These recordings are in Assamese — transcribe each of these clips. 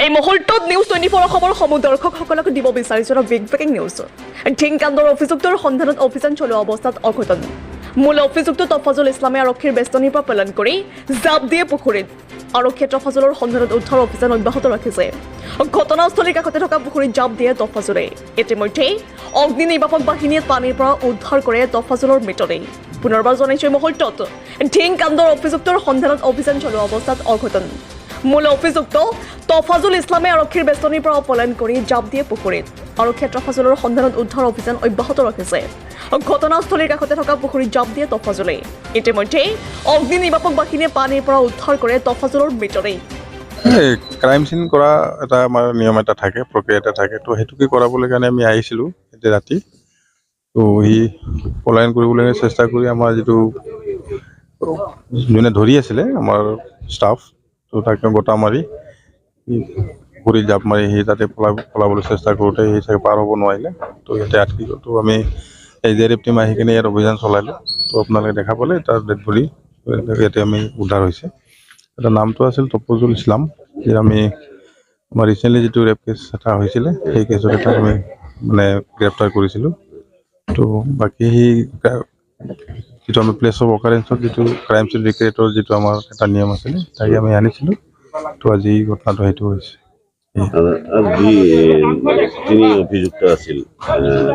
এই মুহূৰ্তত নিউজ 24 অসমৰ সমূহ দৰ্শকসকলক দিব বিচাৰিছো এটা বিগ ব্ৰেকিং নিউজ। ঢিংকাণ্ডৰ অভিযুক্তৰ সন্ধানত অভিযান চলোৱা অৱস্থাত অঘটন। মূল অভিযুক্ত তফাজুল ইছলামে আৰক্ষীৰ বেষ্টনীৰ পৰা পলায়ন কৰি জাপ দিয়ে পুখুৰীত। আৰক্ষীয়ে তফাজুলৰ সন্ধানত উদ্ধাৰ অভিযান অব্যাহত ৰাখিছে। ঘটনাস্থলীৰ কাষতে থকা পুখুৰীত জাপ দিয়ে তফাজুলে। ইতিমধ্যে অগ্নি নিৰ্বাপক বাহিনীয়ে পানীৰ পৰা উদ্ধাৰ কৰে তফাজুলৰ মৃতদেহ। পুনৰবাৰ জনাইছো এই মুহূৰ্তত ঢিংকাণ্ডৰ অভিযুক্তৰ সন্ধানত অভিযান চলোৱা অৱস্থাত অঘটন। মূল অভিযুক্ত তফাজুল ইছলামে আৰক্ষীৰ বেষ্টনীৰ পৰা পলায়ন কৰি জাপ দিয়ে পুখুৰীত। আৰক্ষীয়ে তফাজুলৰ সন্ধানত উদ্ধাৰ অভিযান অব্যাহত ৰাখিছে। ঘটনাস্থলীৰ কাষতে থকা পুখুৰীত জাপ দিয়ে তফাজুলে। ইতিমধ্যে অগ্নি নিৰ্বাপক বাহিনীয়ে পানীৰ পৰা উদ্ধাৰ কৰে তফাজুলৰ মৃতদেহ। ক্ৰাইম চিন কৰা এটা আমাৰ নিয়ম এটা থাকে, প্ৰক্ৰিয়া এটা থাকে। তো সেইটোকে কৰাবলৈ কাৰণে আমি আহিছিলোঁ এতিয়া ৰাতি। তো সি পলায়ন কৰিবলৈ চেষ্টা কৰি আমাৰ যিটো যোনে ধৰি আছিলে আমাৰ ষ্টাফ, তো তাকে গোটা মাৰি পুখুৰীত জাপ মাৰি সি তাতে পলাবলৈ চেষ্টা কৰোঁতে সি চাগে পাৰ হ'ব নোৱাৰিলে। তো ইয়াতে আটকি গ'ল। তো আমি SDRF টিম আহি কিনে ইয়াত অভিযান চলালোঁ। তো আপোনালোকে দেখা পালে তাৰ ডেড বডি ইয়াতে আমি উদ্ধাৰ হৈছে। এটা নামটো আছিল তফাজুল ইছলাম, যে আমি আমাৰ ৰিচেণ্টলি যিটো ৰেপ কেছ এটা হৈছিলে সেই কেছত এটা আমি গ্ৰেপ্তাৰ কৰিছিলোঁ। তো বাকী সি যিটো আমি প্লেচ অফ অকাৰেঞ্চত যিটো ক্ৰাইম চিন ৰিক্ৰিয়েটৰ যিটো আমাৰ এটা নিয়ম আছিলে তাকে আমি আনিছিলোঁ। তো আজি ঘটনাটো সেইটো হৈছে। তিনি অভিযুক্ত আছিল,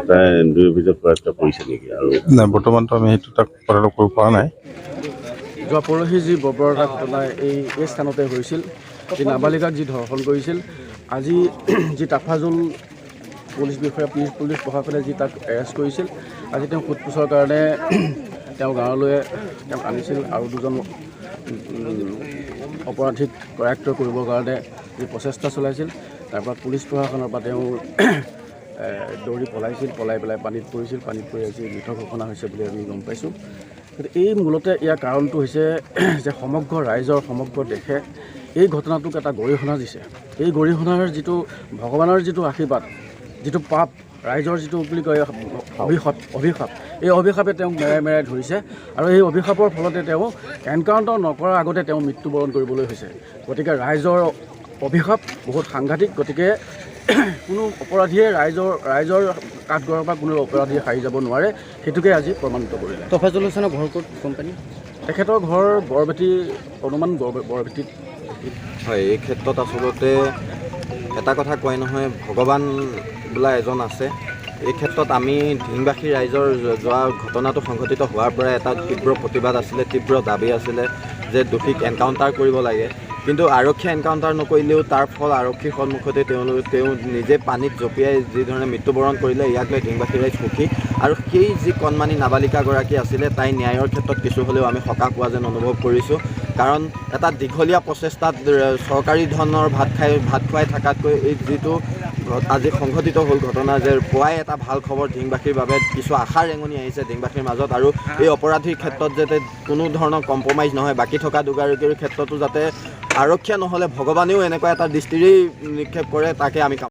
প্ৰায় 2 অভিযোগ কৰাটা পৰিছে নেকি? আৰু নাই, বৰ্তমানতো আমি সেইটো তাক তদাৰক কৰিব পৰা নাই। যোৱা পৰহি যি বৰ্বৰতা ঘটনা এই স্থানতে হৈছিল, যি নাবালিকাক যি ধৰ্ষণ কৰিছিল, আজি যি তফাজুল পুলিচ বিষয়া পুলিচ প্ৰশাসনে যি তাক এৰেষ্ট কৰিছিল, আজি তেওঁ সোধপোছৰ কাৰণে তেওঁ গাঁৱলৈ তেওঁক আনিছিল আৰু 2জন অপৰাধীক কৰায়ত্ব কৰিবৰ কাৰণে যি প্ৰচেষ্টা চলাইছিল, তাৰপৰা পুলিচ প্ৰশাসনৰ পৰা তেওঁ দৌৰি পলাই পেলাই পানীত পৰিছিল। পানীত পৰি আজি মৃত ঘোষণা হৈছে বুলি আমি গম পাইছোঁ। গতিকে এই মূলতে ইয়াৰ কাৰণটো হৈছে যে সমগ্ৰ ৰাইজৰ সমগ্ৰ দেশে এই ঘটনাটোক এটা গৰিহণা দিছে। এই গৰিহণাৰ যিটো ভগৱানৰ যিটো আশীৰ্বাদ, যিটো পাপ, ৰাইজৰ যিটো বুলি কয় অভিশাপ, এই অভিশাপে তেওঁক মেৰাই ধৰিছে। আৰু এই অভিশাপৰ ফলতে তেওঁ এনকাউণ্টাৰ নকৰাৰ আগতে তেওঁ মৃত্যুবৰণ কৰিবলৈ হৈছে। গতিকে ৰাইজৰ অভিশাপ বহুত সাংঘাতিক। গতিকে কোনো অপৰাধীয়ে ৰাইজৰ কাঠগড়াৰ পৰা কোনো অপৰাধীয়ে সাৰি যাব নোৱাৰে, সেইটোকে আজি প্ৰমাণিত কৰিলে। তফাজুল হাছানৰ ঘৰ ক'ত কোম্পানী? তেখেতৰ ঘৰ বৰবেটী, অনুমান বৰবেটীত। হয়, এই ক্ষেত্ৰত আচলতে এটা কথা কয় নহয়, ভগৱান বোলা এজন আছে। এই ক্ষেত্ৰত আমি ঢিংবাসী ৰাইজৰ যোৱা ঘটনাটো সংঘটিত হোৱাৰ পৰা এটা তীব্ৰ প্ৰতিবাদ আছিলে, তীব্ৰ দাবী আছিলে যে দোষীক এনকাউণ্টাৰ কৰিব লাগে। কিন্তু আৰক্ষীয়ে এনকাউণ্টাৰ নকৰিলেও তাৰ ফল আৰক্ষীৰ সন্মুখতে তেওঁ নিজে পানীত জঁপিয়াই যিধৰণে মৃত্যুবৰণ কৰিলে, ইয়াক লৈ ঢিংবাসী ৰাইজ সুখী। আৰু সেই যি কণমানি নাবালিকাগৰাকী আছিলে, তাই ন্যায়ৰ ক্ষেত্ৰত কিছু হ'লেও আমি সকাহ পোৱা যেন অনুভৱ কৰিছোঁ। কাৰণ এটা দীঘলীয়া প্ৰচেষ্টাত চৰকাৰী ধনৰ ভাত খুৱাই থকাতকৈ এই যিটো আজি সংঘটিত হ'ল ঘটনা, যে পুৱাই এটা ভাল খবৰ ঢিংবাসীৰ বাবে, কিছু আশাৰ ৰেঙনি আহিছে ঢিংবাসীৰ মাজত। আৰু এই অপৰাধীৰ ক্ষেত্ৰত যাতে কোনো ধৰণৰ কম্প্ৰমাইজ নহয়, বাকী থকা দুগৰাকীৰ ক্ষেত্ৰতো যাতে আৰক্ষীয়ে নহ'লে ভগৱানেও এনেকুৱা এটা দৃষ্টিৰেই নিক্ষেপ কৰে, তাকে আমি